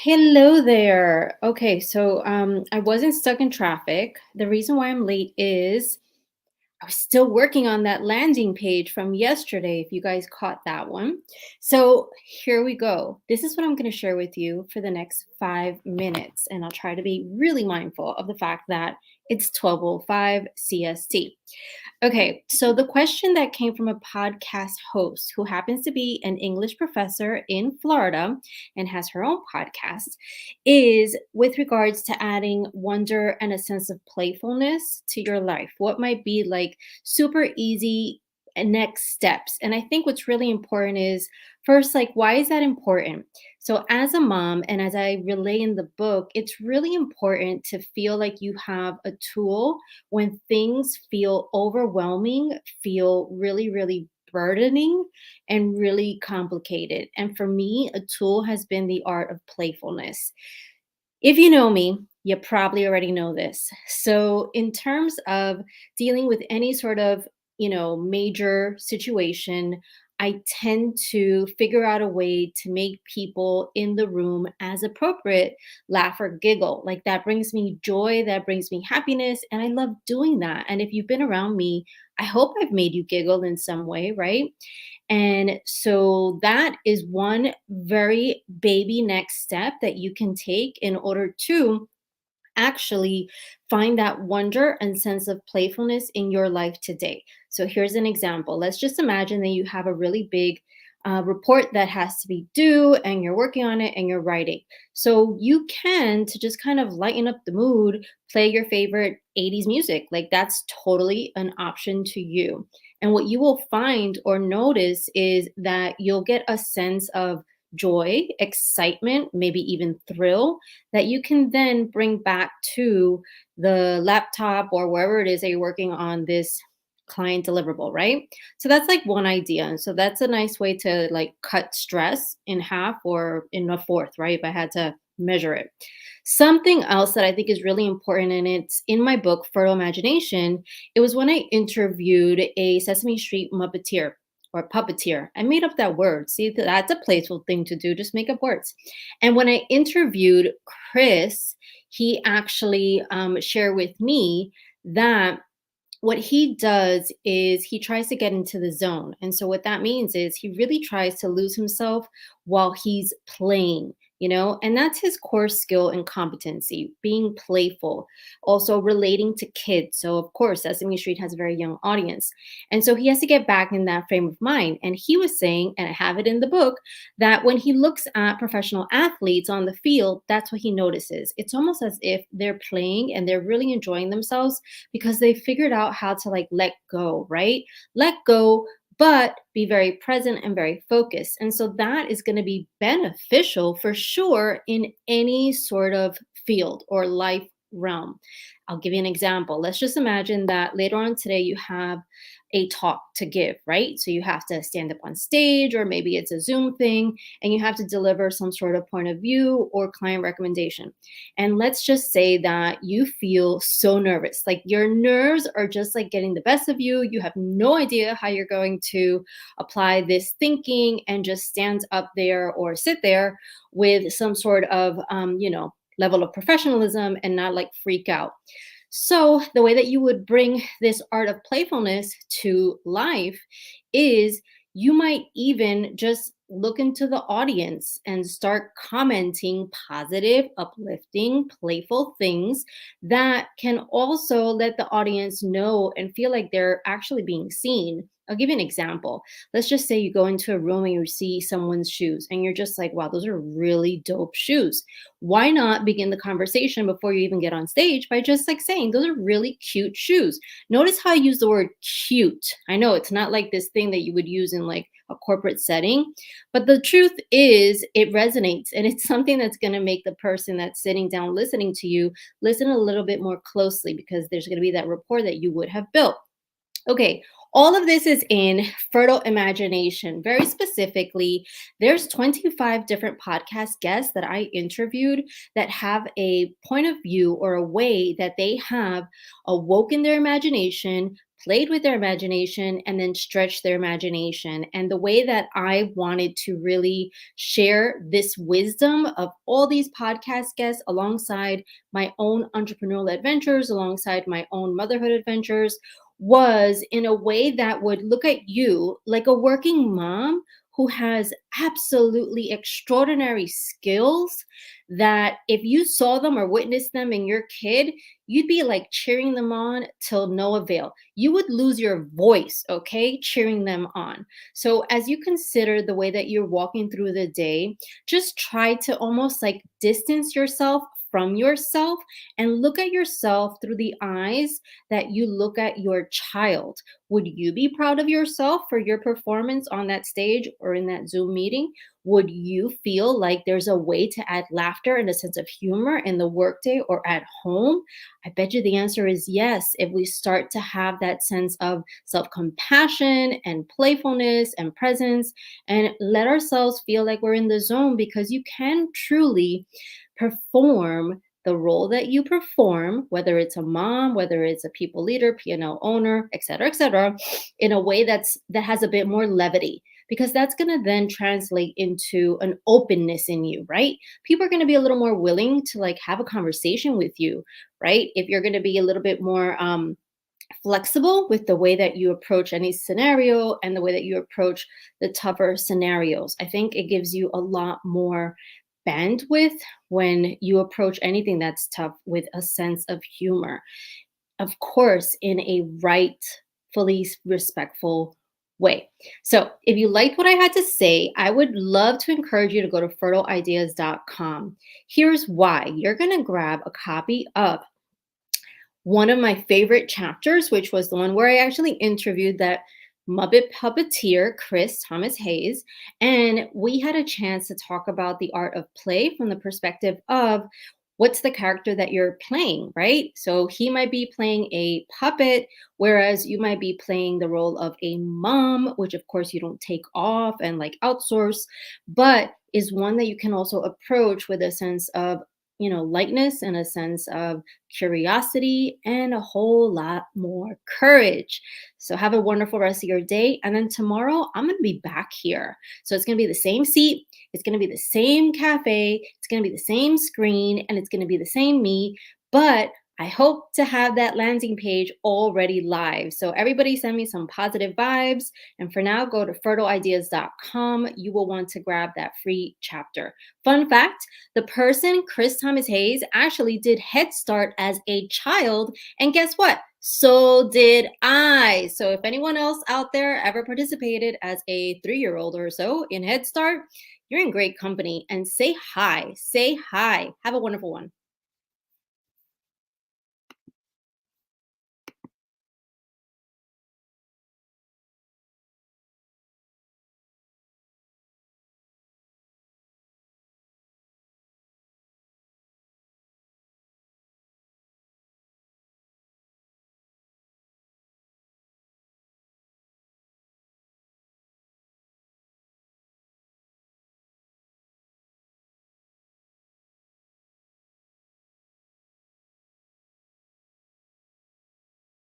Hello there. Okay, so I wasn't stuck in traffic. The reason why I'm late is I was still working on that landing page from yesterday, if you guys caught that one. So here we go. This is what I'm going to share with you for the next 5 minutes. And I'll try to be really mindful of the fact that it's 12:05 CST. Okay, so the question that came from a podcast host who happens to be an English professor in Florida and has her own podcast is with regards to adding wonder and a sense of playfulness to your life. What might be like super easy next steps? And I think what's really important is first, like, why is that important? So, as a mom, and as I relay in the book, it's really important to feel like you have a tool when things feel overwhelming, feel really, really burdening, and really complicated. And for me, a tool has been the art of playfulness. If you know me, you probably already know this. So, in terms of dealing with any sort of, major situation, I tend to figure out a way to make people in the room as appropriate laugh or giggle. Like that brings me joy, that brings me happiness, and I love doing that. And if you've been around me, I hope I've made you giggle in some way, right? And so that is one very baby next step that you can take in order to actually find that wonder and sense of playfulness in your life today. So here's an example. Let's just imagine that you have a really big report that has to be due and you're working on it and you're writing. So you can, to just kind of lighten up the mood, play your favorite 80s music. Like that's totally an option to you. And what you will find or notice is that you'll get a sense of joy, excitement, maybe even thrill that you can then bring back to the laptop or wherever it is that you're working on this client deliverable, right? So that's like one idea. And so that's a nice way to like cut stress in half or in a fourth, right? If I had to measure it. Something else that I think is really important, and it's in my book, Fertile Imagination, it was when I interviewed a Sesame Street Muppeteer or puppeteer. I made up that word. See, that's a playful thing to do. Just make up words. And when I interviewed Chris, he actually shared with me that what he does is he tries to get into the zone. And so what that means is he really tries to lose himself while he's playing, and that's his core skill and competency, being playful, also relating to kids. So of course, Sesame Street has a very young audience. And so he has to get back in that frame of mind. And he was saying, and I have it in the book, that when he looks at professional athletes on the field, that's what he notices. It's almost as if they're playing and they're really enjoying themselves because they figured out how to like let go, right? Let go, but be very present and very focused. And so that is going to be beneficial for sure in any sort of field or life realm. I'll give you an example. Let's just imagine that later on today you have a talk to give, right? So you have to stand up on stage, or maybe it's a Zoom thing, and you have to deliver some sort of point of view or client recommendation. And let's just say that you feel so nervous, like your nerves are just like getting the best of you. You have no idea how you're going to apply this thinking and just stand up there or sit there with some sort of, level of professionalism and not like freak out. So, the way that you would bring this art of playfulness to life is you might even just look into the audience and start commenting positive, uplifting, playful things that can also let the audience know and feel like they're actually being seen. I'll give you an example. Let's just say you go into a room and you see someone's shoes and you're just like, wow, those are really dope shoes. Why not begin the conversation before you even get on stage by just like saying, those are really cute shoes? Notice how I use the word cute. I know it's not like this thing that you would use in like a corporate setting, but the truth is it resonates and it's something that's going to make the person that's sitting down listening to you listen a little bit more closely because there's going to be that rapport that you would have built. Okay, all of this is in Fertile Imagination. Very specifically, there's 25 different podcast guests that I interviewed that have a point of view or a way that they have awoken their imagination, played with their imagination and then stretched their imagination. And the way that I wanted to really share this wisdom of all these podcast guests alongside my own entrepreneurial adventures, alongside my own motherhood adventures, was in a way that would look at you like a working mom who has absolutely extraordinary skills that if you saw them or witnessed them in your kid, you'd be like cheering them on till no avail. You would lose your voice, okay, cheering them on. So, as you consider the way that you're walking through the day, just try to almost like distance yourself from yourself and look at yourself through the eyes that you look at your child. Would you be proud of yourself for your performance on that stage or in that Zoom meeting? Would you feel like there's a way to add laughter and a sense of humor in the workday or at home? I bet you the answer is yes. If we start to have that sense of self compassion and playfulness and presence, and let ourselves feel like we're in the zone, because you can truly perform the role that you perform, whether it's a mom, whether it's a people leader, P&L owner, et cetera, in a way that has a bit more levity, because that's going to then translate into an openness in you, right? People are going to be a little more willing to like have a conversation with you, right? If you're going to be a little bit more flexible with the way that you approach any scenario and the way that you approach the tougher scenarios. I think it gives you a lot more bandwidth when you approach anything that's tough with a sense of humor. Of course, in a rightfully respectful way. So, if you liked what I had to say, I would love to encourage you to go to fertileideas.com. Here's why. You're going to grab a copy of one of my favorite chapters, which was the one where I actually interviewed that Muppet puppeteer, Chris Thomas Hayes. And we had a chance to talk about the art of play from the perspective of what's the character that you're playing, right? So he might be playing a puppet, whereas you might be playing the role of a mom, which of course you don't take off and like outsource, but is one that you can also approach with a sense of lightness and a sense of curiosity and a whole lot more courage. So have a wonderful rest of your day. And then tomorrow I'm going to be back here. So it's going to be the same seat. It's going to be the same cafe. It's going to be the same screen, and it's going to be the same me. But I hope to have that landing page already live. So everybody send me some positive vibes. And for now, go to fertileideas.com. You will want to grab that free chapter. Fun fact, the person, Chris Thomas Hayes, actually did Head Start as a child. And guess what? So did I. So if anyone else out there ever participated as a 3-year-old or so in Head Start, you're in great company. And say hi. Say hi. Have a wonderful one.